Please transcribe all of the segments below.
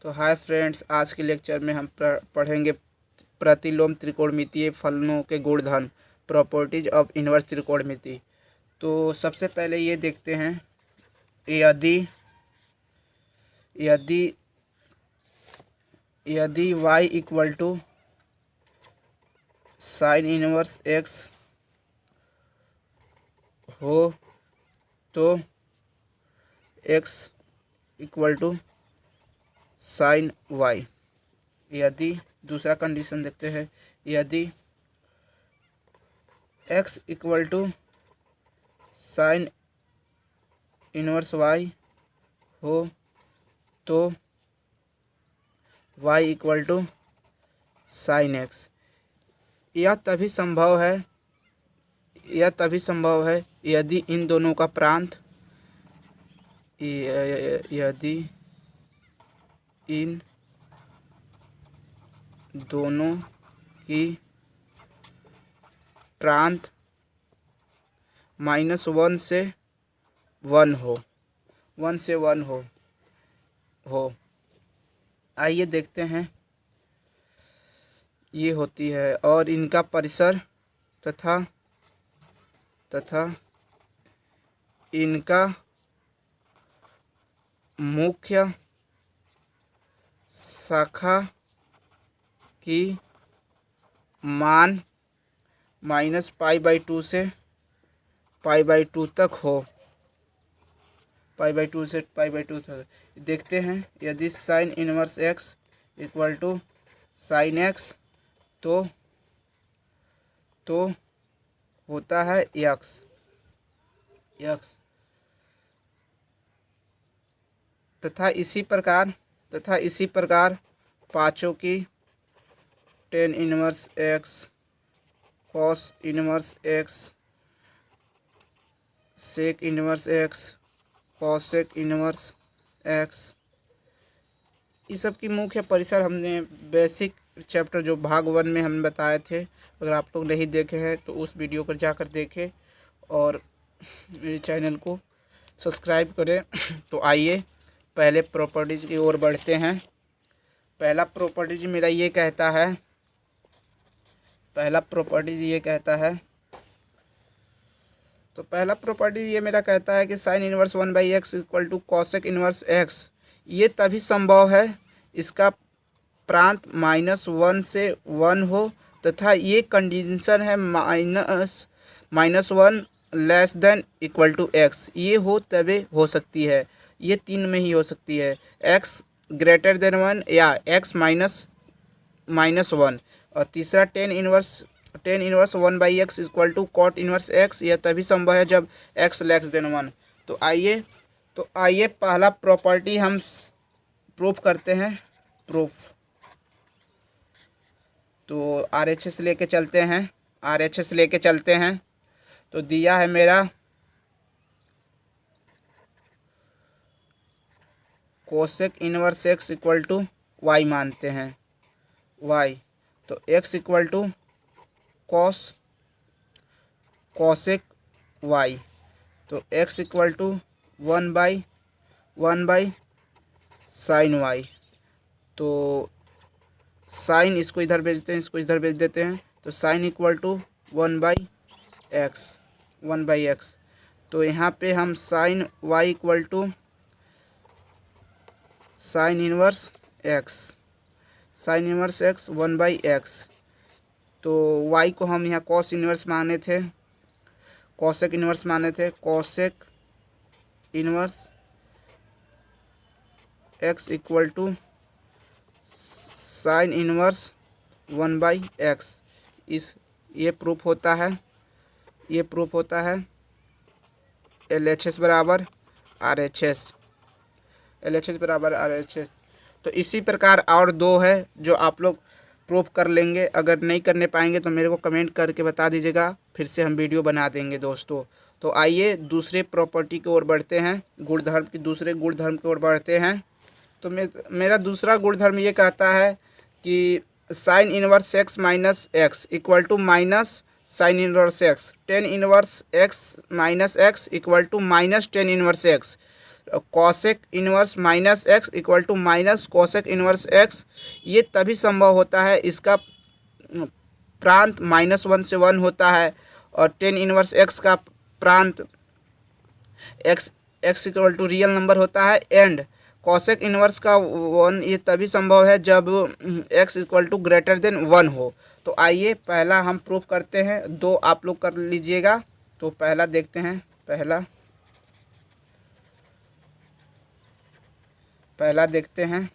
तो hi friends, आज के लेक्चर में हम पढ़ेंगे प्रतिलोम त्रिकोणमितीय फलनों के गुणधर्म, प्रॉपर्टीज ऑफ इनवर्स त्रिकोणमिति। तो सबसे पहले ये देखते हैं, यदि यदि यदि y equal to sign inverse x हो तो x equal to sine y। यदि दूसरा कंडीशन देखते हैं, यदि x equal to sign inverse y हो तो y equal to sine x। यह तभी संभव है यदि इन दोनों का प्रांत यदि इन दोनों की प्रांत -1 से 1 हो, 1 से 1 हो। आइए देखते हैं, ये होती है और इनका परिसर तथा इनका मुख्य शाखा की मान -π/2 से π/2 तक हो, π/2 से π/2 तक। देखते हैं, यदि sine inverse x equal to sine x तो होता है x तथा इसी प्रकार पाँचों की tan inverse x, cos inverse x, sec inverse x, cosec inverse x, इस सब की मुख्य परिसर हमने बेसिक चैप्टर जो भाग 1 में हम बताए थे। अगर आप लोग नहीं देखे हैं तो उस वीडियो पर जाकर देखें और मेरे चैनल को सब्सक्राइब करें। तो आइए पहले प्रॉपर्टीज की ओर बढ़ते हैं। पहला प्रॉपर्टीज मेरा ये कहता है, पहला प्रॉपर्टीज ये मेरा कहता है कि sine inverse 1/x equal to cosec inverse x। ये तभी संभव है इसका प्रांत -1 से 1 हो तथा ये कंडीशन है -1 less than equal to x। ये हो तभी हो सकती है, ये 3 में ही हो सकती है, x ग्रेटर देन 1 या x -1। और तीसरा tan inverse 1/x equal to cot inverse x। यह तभी संभव है जब x लेस देन 1। तो आइए पहला प्रॉपर्टी हम प्रूफ करते हैं। तो RHS लेके चलते हैं। तो दिया है मेरा cosec inverse x equal to y, मानते हैं y। तो x equal to cosec y। तो x equal to 1/1 sine y। तो साइन इसको इधर भेज देते हैं, इसको इधर भेज देते हैं। तो साइन इक्वल टू 1/x। तो यहाँ पे हम sine y equal to sign inverse x 1/x। तो y को हम यहाँ कॉस इनवर्स माने थे, कॉसेक इनवर्स माने थे। Cosec inverse x equal to sign inverse 1/x। ये प्रूफ होता है LHS बराबर RHS। तो इसी प्रकार और 2 है जो आप लोग प्रूफ कर लेंगे। अगर नहीं करने पाएंगे तो मेरे को कमेंट करके बता दीजिएगा, फिर से हम वीडियो बना देंगे दोस्तों। तो आइए दूसरे प्रॉपर्टी की ओर बढ़ते हैं, दूसरे गुणधर्म की ओर बढ़ते हैं। तो मेरा दूसरा गुणधर्म ये कहता है कि sine inverse x minus x equal to minus sine inverse x, tan inverse x minus x equal to minus tan inverse x। Cosec inverse minus x equal to minus cosec inverse x, ये तभी संभव होता है, इसका प्रांत -1 से 1 होता है, और टेन इनवर्स एक्स का प्रांत x equal to real number होता है, एंड कॉसेक इनवर्स का 1 ये तभी संभव है जब x equal to greater than 1 हो। तो आइए पहला हम प्रूफ करते हैं, दो आप लोग कर लीजिएगा। तो पहला देखते हैं, पहला देखते हैं,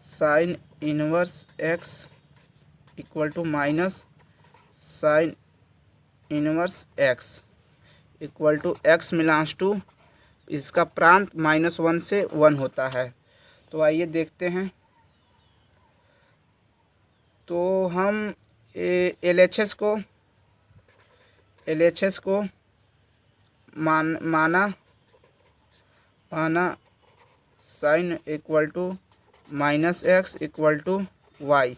sine inverse x equal to minus sine inverse x equal to x मिलांस टू, इसका प्रांत -1 से 1 होता है। तो आइए देखते हैं। तो हम LHS को माना sine equal to minus x equal to y.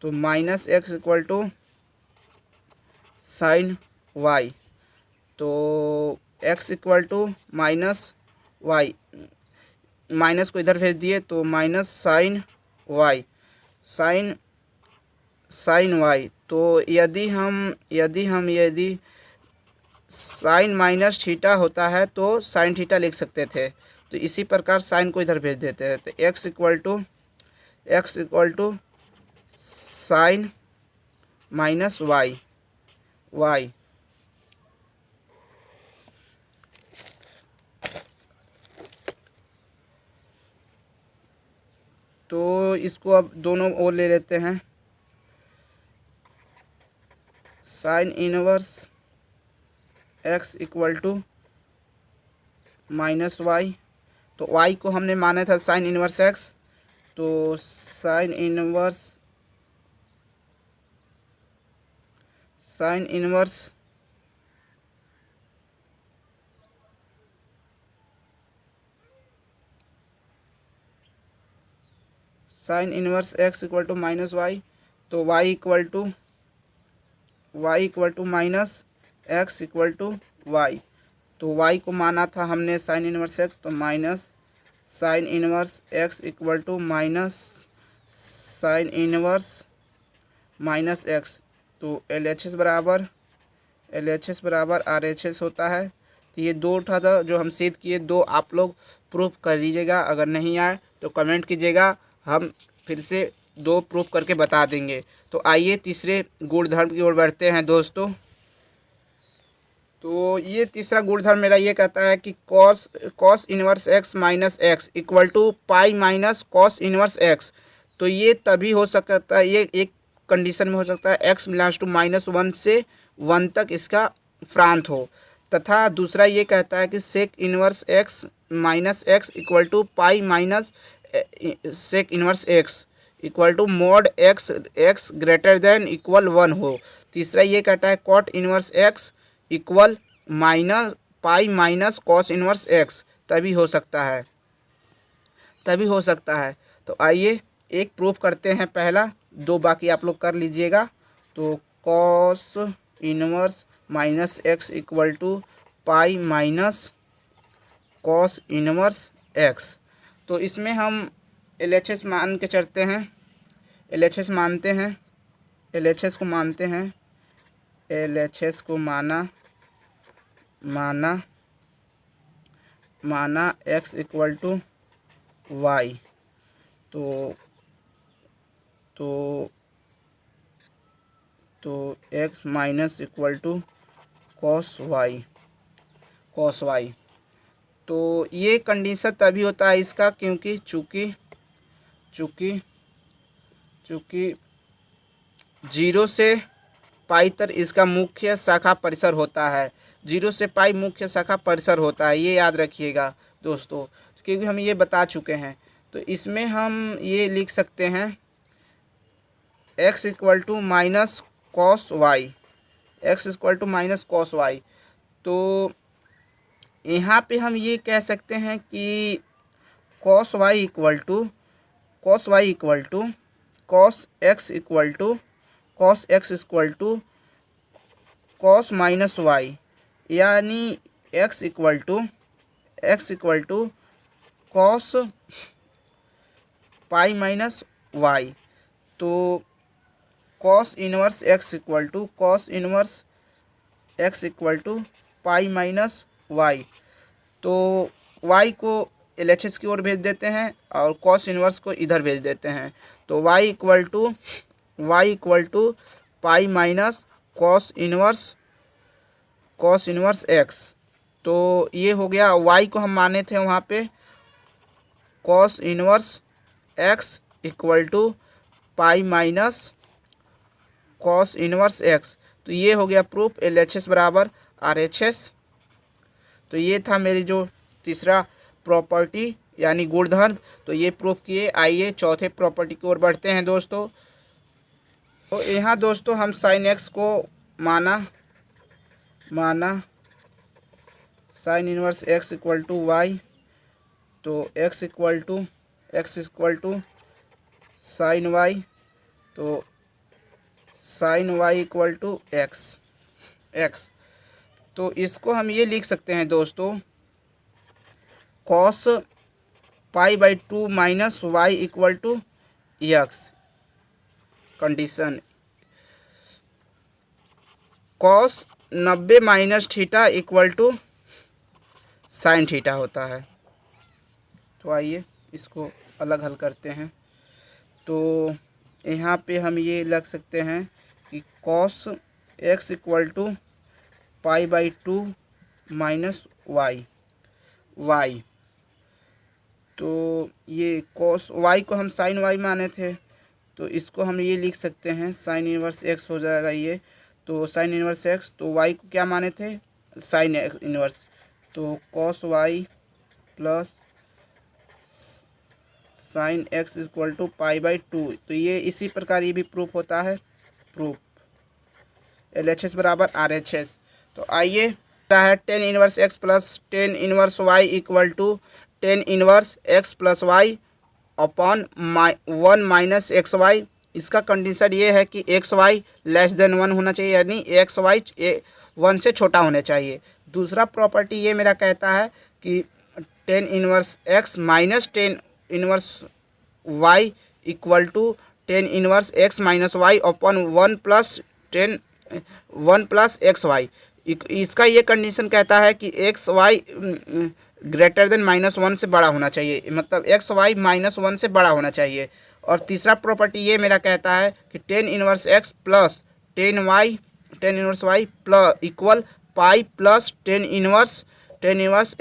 तो minus x equal to sine y, तो x equal to minus y, minus को इधर भेज दिए तो minus sine y, sine y. तो यदि साइन माइनस थीटा होता है तो साइन थीटा लिख सकते थे, तो इसी प्रकार साइन को इधर भेज देते हैं। तो x equal to sine minus y, तो इसको अब दोनों ओर ले लेते हैं। Sine inverse x equal to minus y, तो y को हमने माना था साइन इनवर्स x, तो sign inverse x equal to minus y, तो y equal to minus x equal to y. तो y को माना था हमने साइन इनवर्स x, तो minus sine inverse x equal to minus sine inverse minus x. तो LHS बराबर RHS होता है। तो ये दो था जो हम सिद्ध किए, दो आप लोग प्रूफ कर लीजिएगा, अगर नहीं आए तो कमेंट कीजिएगा, हम फिर से दो प्रूफ करके बता देंगे। तो आइए तीसरे गुणधर्म की ओर बढ़ते हैं दोस्तों। तो ये तीसरा गुणधर्म मेरा ये कहता है कि cos inverse x minus x equal to pi minus cos inverse x. तो ये तभी हो सकता है, ये एक कंडीशन में हो सकता है x बिलोंग्स टू -1 से 1 तक इसका प्रांत हो, तथा दूसरा ये कहता है कि sec inverse x minus x equal to pi minus sec inverse x equal to mod x greater than equal 1 हो। तीसरा ये कहता है cot inverse x equal minus pi minus cos inverse x, तभी हो सकता है। तो आइए एक प्रूफ करते हैं, पहला, दो बाकी आप लोग कर लीजिएगा। तो cos inverse minus x equal to pi minus cos inverse x. तो इसमें हम LHS मान के चलते हैं, LHS को माना x इक्वल टू वाई। तो x minus equal to cos y. तो ये कंडीशन तभी होता है इसका, क्योंकि चूँकि 0 से पाई तक इसका मुख्य शाखा परिसर होता है, 0 से पाई मुख्य शाखा परिसर होता है, ये याद रखिएगा दोस्तों, क्योंकि हम ये बता चुके हैं। तो इसमें हम ये लिख सकते हैं x equal to minus cos y, तो यहाँ पे हम ये कह सकते हैं कि cos y equal to cos x equal to cos minus y, यानी x equal to x equal to cos pi minus y. तो cos inverse x equal to pi minus y. तो y को LHS की ओर भेज देते हैं और cos inverse को इधर भेज देते हैं। तो y equal to pi minus cos inverse x। तो ये हो गया, y को हम माने थे वहाँ पे cos inverse x equal to pi minus cos inverse x। तो ये हो गया प्रूफ, LHS बराबर RHS। तो ये था मेरी जो तीसरा प्रॉपर्टी यानी गुणधर्म, तो ये प्रूफ किए। आइए चौथे प्रॉपर्टी की ओर बढ़ते हैं दोस्तों। तो यहाँ दोस्तों हम साइन एक्स को माना sine inverse x equal to y. तो x equal to sine y. तो sine y equal to x. तो इसको हम ये लिख सकते हैं दोस्तों, cos pi by 2 minus y equal to x. Condition cos 90 minus theta equal to sine theta होता है। तो आइए इसको अलग हल करते हैं। तो यहाँ पे हम ये लग सकते हैं कि cos x equal to pi by 2 minus y. तो ये कॉस वाई को हम साइन वाई माने थे, तो इसको हम ये लिख सकते हैं साइन इनवर्स एक्स हो जाएगा ये। तो साइन इनवर्स एक्स, तो वाई को क्या माने थे, साइन इनवर्स। तो cos y plus sine x equal to pi by 2। तो ये इसी प्रकार ये भी प्रूफ होता है, प्रूफ LHS बराबर RHS। तो आइए है tan inverse x plus tan inverse y equal to tan inverse x plus y upon 1 minus x y. इसका कंडीशन ये है कि एक्स वाई लेस देन 1 होना चाहिए, यानी एक्स वाई 1 से छोटा होना चाहिए। दूसरा प्रॉपर्टी ये मेरा कहता है कि tan inverse x minus tan inverse y equal to tan inverse x minus y upon 1 plus x y. इसका ये कंडीशन कहता है कि एक्स वाई ग्रेटर देन -1 से बड़ा होना चाहिए, मतलब एक्स वाई -1 से बड़ा होना चाहिए। और तीसरा प्रॉपर्टी ये मेरा कहता है कि tan inverse x plus tan inverse y plus equal pi plus tan inverse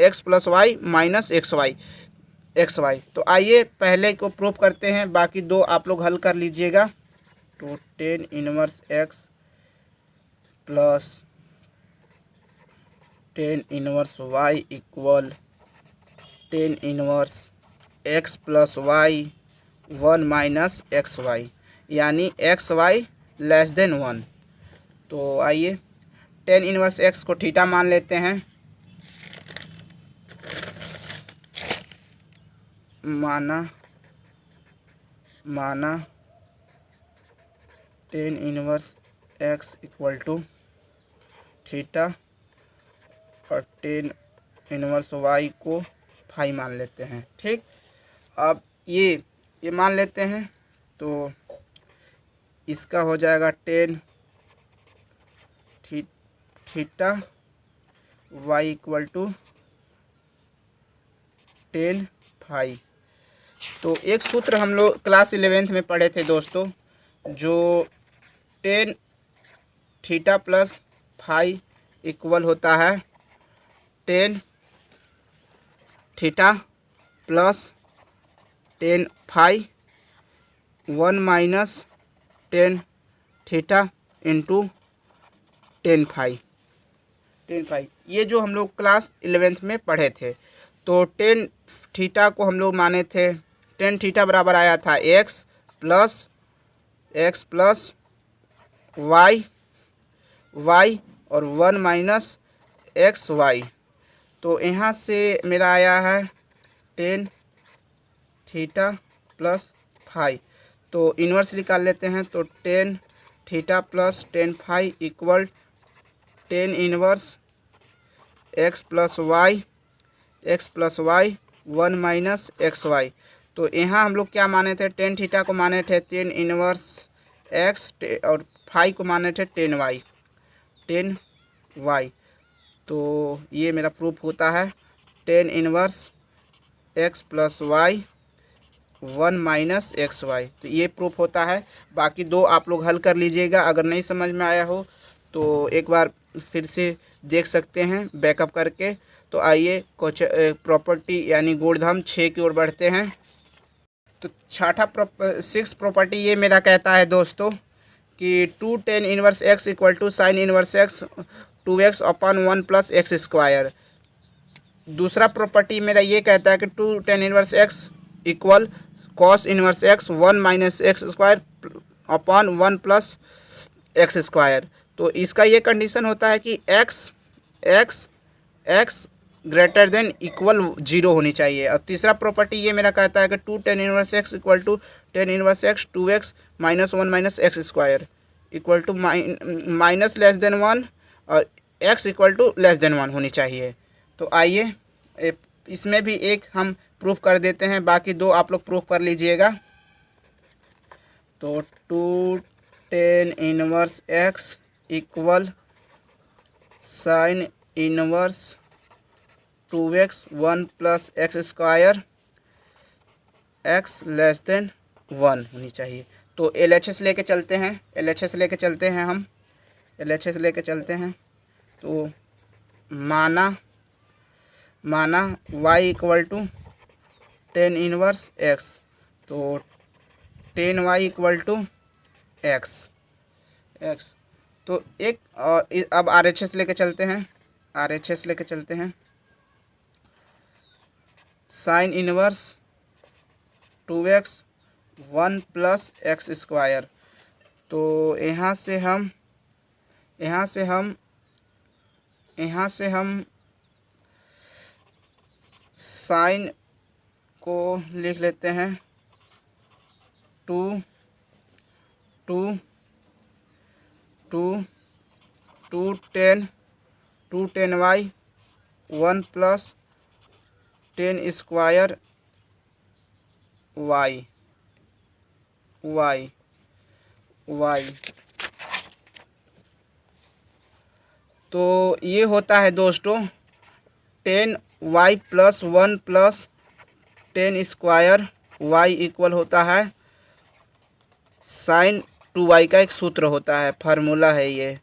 x plus y minus x y. तो आइए पहले को प्रूफ करते हैं, बाकी दो आप लोग हल कर लीजिएगा। तो tan inverse x plus tan inverse y equal tan inverse x plus y 1 minus x y, यानी एक्स वाई लेस देन 1। तो आइए टेन इनवर्स एक्स को थीटा मान लेते हैं। माना tan inverse x equal to theta और टेन इनवर्स वाई को फाई मान लेते हैं। ठीक, अब ये मान लेते हैं, तो इसका हो जाएगा tan theta y equal to tan phi. तो एक सूत्र हम लोग क्लास 11th में पढ़े थे दोस्तों, जो tan theta plus phi equal होता है tan theta plus tan phi 1 minus tan theta into tan phi. ये जो हम लोग क्लास 11th में पढ़े थे। तो टेन थीटा को हम लोग माने थे, टेन थीटा बराबर आया था एक्स प्लस वाई और 1 माइनस एक्स वाई। तो यहाँ से मेरा आया है टेन थीटा प्लस फाई। तो इन्वर्स निकाल लेते हैं। तो tan theta plus tan phi equal tan inverse x plus y x plus y 1 minus x y. तो यहाँ हम लोग क्या माने थे, टेन थीटा को माने थे टेन इनवर्स एक्स और फाई को माने थे टेन वाई। तो ये मेरा प्रूफ होता है tan inverse x plus y 1 minus x y. तो ये प्रूफ होता है। बाकी दो आप लोग हल कर लीजिएगा, अगर नहीं समझ में आया हो तो एक बार फिर से देख सकते हैं बैकअप करके। तो आइए प्रॉपर्टी यानी गुणधर्म 6 की ओर बढ़ते हैं। तो छठा 6 प्रॉपर्टी ये मेरा कहता है दोस्तों कि 2 tan inverse x equal to sign inverse x 2x upon 1 plus x square. दूसरा प्रॉपर्टी मेरा ये कहता है कि 2 tan inverse x equal cos inverse x 1 minus x square upon 1 plus x square. तो इसका ये कंडीशन होता है कि x ग्रेटर देन इक्वल 0 होनी चाहिए। और तीसरा प्रॉपर्टी ये मेरा कहता है कि 2 tan inverse x equal to tan inverse x 2x minus 1 minus x square equal to minus less than 1 और x equal to less than 1 होनी चाहिए। तो आइए इसमें भी एक हम प्रूफ कर देते हैं, बाकी दो आप लोग प्रूफ कर लीजिएगा। तो 2 tan inverse x equal sign inverse 2x 1 plus x square x less than 1 होनी चाहिए। तो LHS लेके चलते हैं, LHS लेके चलते हैं हम, LHS लेके चलते हैं। तो माना y equal to tan inverse x, तो tan y equal to x। तो एक और अब RHS लेके चलते हैं, RHS लेके चलते हैं। Sine inverse 2x 1 plus x square. तो यहाँ से हम साइन को लिख लेते हैं 2 tan y 1 plus tan square y. तो ये होता है दोस्तों tan y plus 1 plus tan square y equal होता है साइन 2y का एक सूत्र होता है, फार्मूला है ये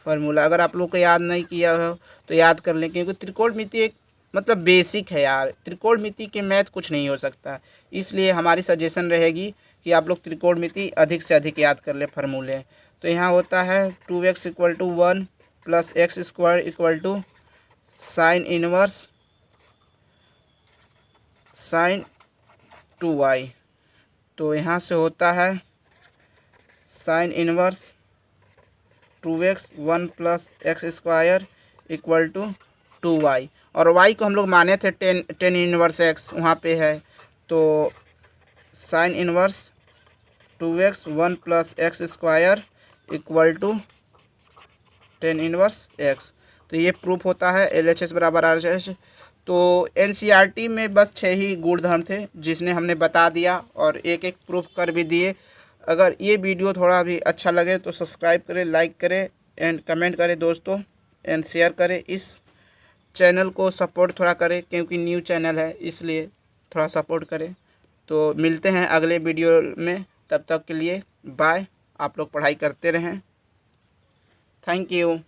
फार्मूला। अगर आप लोग को याद नहीं किया हो तो याद कर लें, क्योंकि त्रिकोणमिति एक मतलब बेसिक है यार, त्रिकोणमिति के मैथ कुछ नहीं हो सकता। इसलिए हमारी सजेशन रहेगी कि आप लोग त्रिकोणमिति अधिक से अधिक याद कर ले फार्मूले। तो यहाँ होता है 2x equal to 1 plus x square equal to sign inverse sin 2y। तो यहाँ से होता है sin inverse 2x 1 plus x square equal to 2y। और y को हम लोग माने थे टेन इनवर्स x, वहाँ पे है। तो sign inverse 2x 1 plus x square equal to tan inverse x। तो ये प्रूफ होता है LHS बराबर RHS। तो NCERT में बस 6 ही गुणधर्म थे जिसने हमने बता दिया और एक एक प्रूफ कर भी दिए। अगर ये वीडियो थोड़ा भी अच्छा लगे तो सब्सक्राइब करें, लाइक करें एंड कमेंट करें दोस्तों, एंड शेयर करें। इस चैनल को सपोर्ट थोड़ा करें क्योंकि न्यू चैनल है, इसलिए थोड़ा सपोर्ट करें। तो मिलते हैं अगले वीडियो में, तब तक के लिए बाय। आप लोग पढ़ाई करते रहें। Thank you.